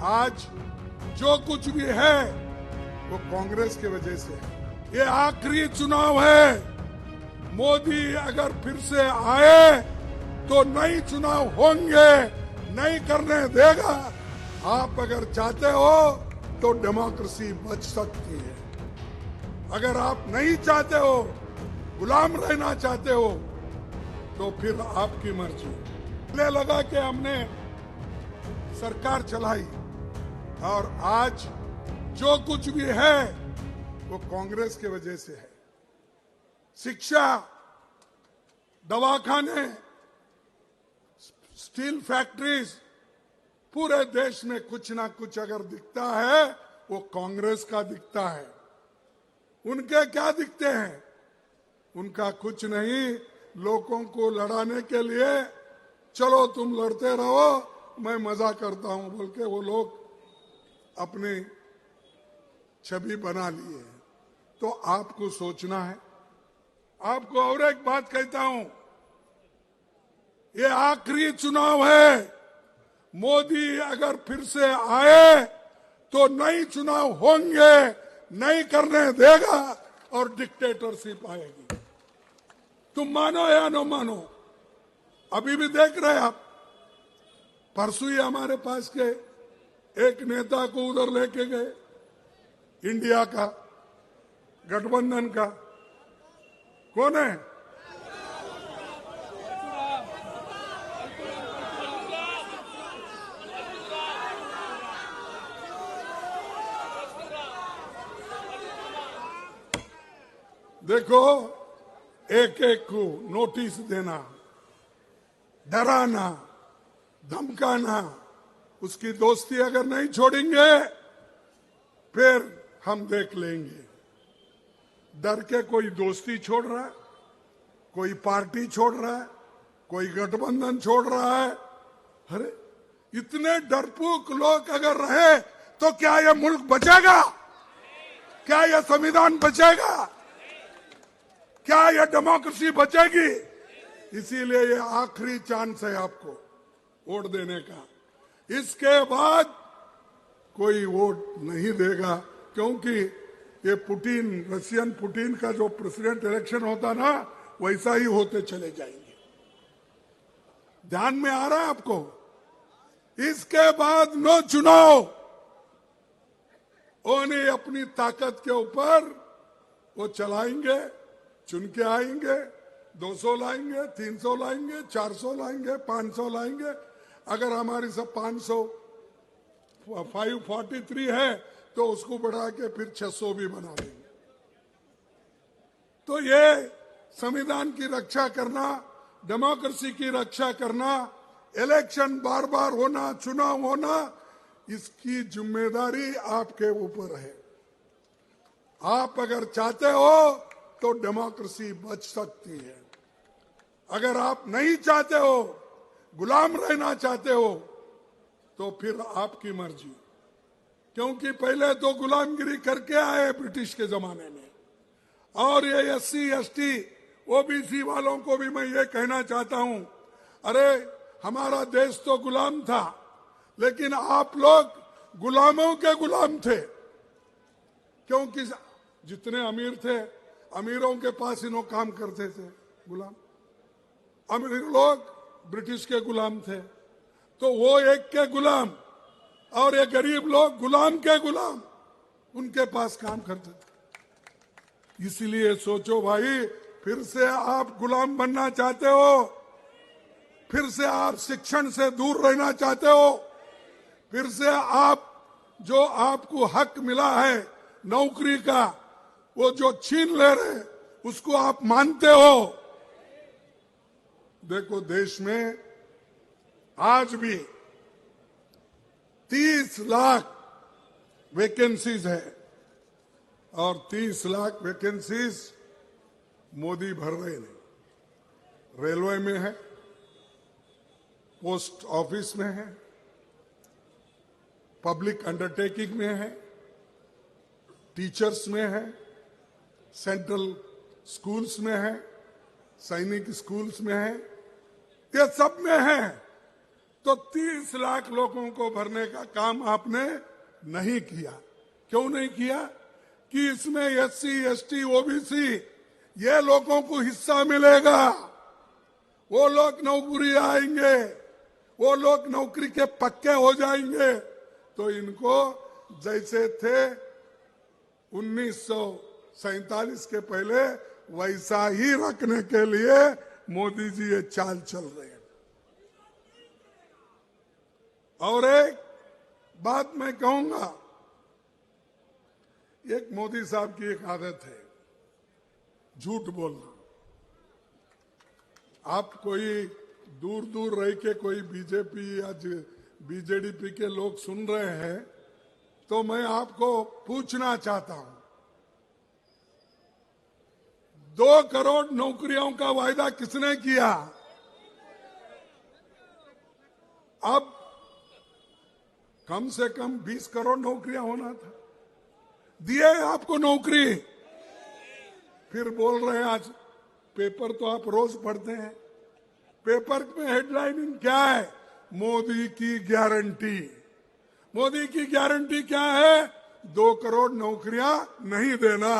आज जो कुछ भी है वो कांग्रेस की वजह से है। ये आखिरी चुनाव है। मोदी अगर फिर से आए तो नई चुनाव होंगे, नहीं करने देगा। आप अगर चाहते हो तो डेमोक्रेसी बच सकती है। अगर आप नहीं चाहते हो, गुलाम रहना चाहते हो, तो फिर आपकी मर्जी। पहले लगा कि हमने सरकार चलाई और आज जो कुछ भी है वो कांग्रेस की वजह से है। शिक्षा, दवाखाने, स्टील फैक्ट्रीज, पूरे देश में कुछ ना कुछ अगर दिखता है वो कांग्रेस का दिखता है। उनके क्या दिखते हैं? उनका कुछ नहीं। लोगों को लड़ाने के लिए चलो तुम लड़ते रहो, मैं मजा करता हूं बोल के वो लोग अपनी छवि बना लिए हैं। तो आपको सोचना है। आपको और एक बात कहता हूं, ये आखिरी चुनाव है। मोदी अगर फिर से आए तो नई चुनाव होंगे, नहीं करने देगा और डिक्टेटरशिप आएगी। तुम मानो या न मानो, अभी भी देख रहे आप। परसों ही हमारे पास के एक नेता को उधर लेके गए, इंडिया का, गठबंधन का। कौन है? देखो, एक एक को नोटिस देना, डराना, धमकाना, उसकी दोस्ती अगर नहीं छोड़ेंगे फिर हम देख लेंगे। डर के कोई दोस्ती छोड़ रहा है, कोई पार्टी छोड़ रहा है, कोई गठबंधन छोड़ रहा है। अरे इतने डरपोक लोग अगर रहे तो क्या यह मुल्क बचेगा? क्या यह संविधान बचेगा? क्या यह डेमोक्रेसी बचेगी? इसीलिए ये आखिरी चांस है आपको वोट देने का। इसके बाद कोई वोट नहीं देगा, क्योंकि ये पुतिन, रशियन पुतिन का जो प्रेसिडेंट इलेक्शन होता ना, वैसा ही होते चले जाएंगे। ध्यान में आ रहा है आपको? इसके बाद नो चुनाव। उन्हें अपनी ताकत के ऊपर वो चलाएंगे, चुन के आएंगे, 200 लाएंगे, 300 लाएंगे, 400 लाएंगे, 500 लाएंगे। अगर हमारी सब 543 है तो उसको बढ़ा के फिर 600 भी बना देंगे। तो ये संविधान की रक्षा करना, डेमोक्रेसी की रक्षा करना, इलेक्शन बार बार होना, चुनाव होना, इसकी जिम्मेदारी आपके ऊपर है। आप अगर चाहते हो तो डेमोक्रेसी बच सकती है। अगर आप नहीं चाहते हो, गुलाम रहना चाहते हो, तो फिर आपकी मर्जी। क्योंकि पहले तो गुलामगिरी करके आए ब्रिटिश के जमाने में। और ये SC ST OBC वालों को भी मैं ये कहना चाहता हूं, अरे हमारा देश तो गुलाम था, लेकिन आप लोग गुलामों के गुलाम थे। क्योंकि जितने अमीर थे, अमीरों के पास इन्हों काम करते थे गुलाम। अमीर लोग ब्रिटिश के गुलाम थे, तो वो एक के गुलाम, और ये गरीब लोग गुलाम के गुलाम, उनके पास काम करते थे। इसलिए सोचो भाई, फिर से आप गुलाम बनना चाहते हो? फिर से आप शिक्षण से दूर रहना चाहते हो? फिर से आप जो आपको हक मिला है नौकरी का, वो जो छीन ले रहे, उसको आप मानते हो? देखो, देश में आज भी 30 लाख वैकेंसीज है, और 30 लाख वैकेंसीज मोदी भर रहे नहीं। रेलवे में है, पोस्ट ऑफिस में है, पब्लिक अंडरटेकिंग में है, टीचर्स में है, सेंट्रल स्कूल्स में है, सैनिक स्कूल्स में है, ये सब में है। तो 30 लाख लोगों को भरने का काम आपने नहीं किया। क्यों नहीं किया? कि इसमें एससी, एसटी, ओबीसी ये लोगों को हिस्सा मिलेगा, वो लोग नौकरी आएंगे, वो लोग नौकरी के पक्के हो जाएंगे। तो इनको जैसे थे 1947 के पहले वैसा ही रखने के लिए मोदी जी ये चाल चल रहे हैं। और एक बात मैं कहूंगा, एक मोदी साहब की एक आदत है झूठ बोलना। आप कोई दूर दूर रह के कोई बीजेपी या बीजेडीपी के लोग सुन रहे हैं तो मैं आपको पूछना चाहता हूं, 2 करोड़ नौकरियों का वायदा किसने किया? अब कम से कम 20 करोड़ नौकरियां होना था। दिए आपको नौकरी, फिर बोल रहे हैं आज पेपर तो आप रोज पढ़ते हैं, पेपर में हेडलाइनिंग क्या है? मोदी की गारंटी। मोदी की गारंटी क्या है? 2 करोड़ नौकरियां नहीं देना।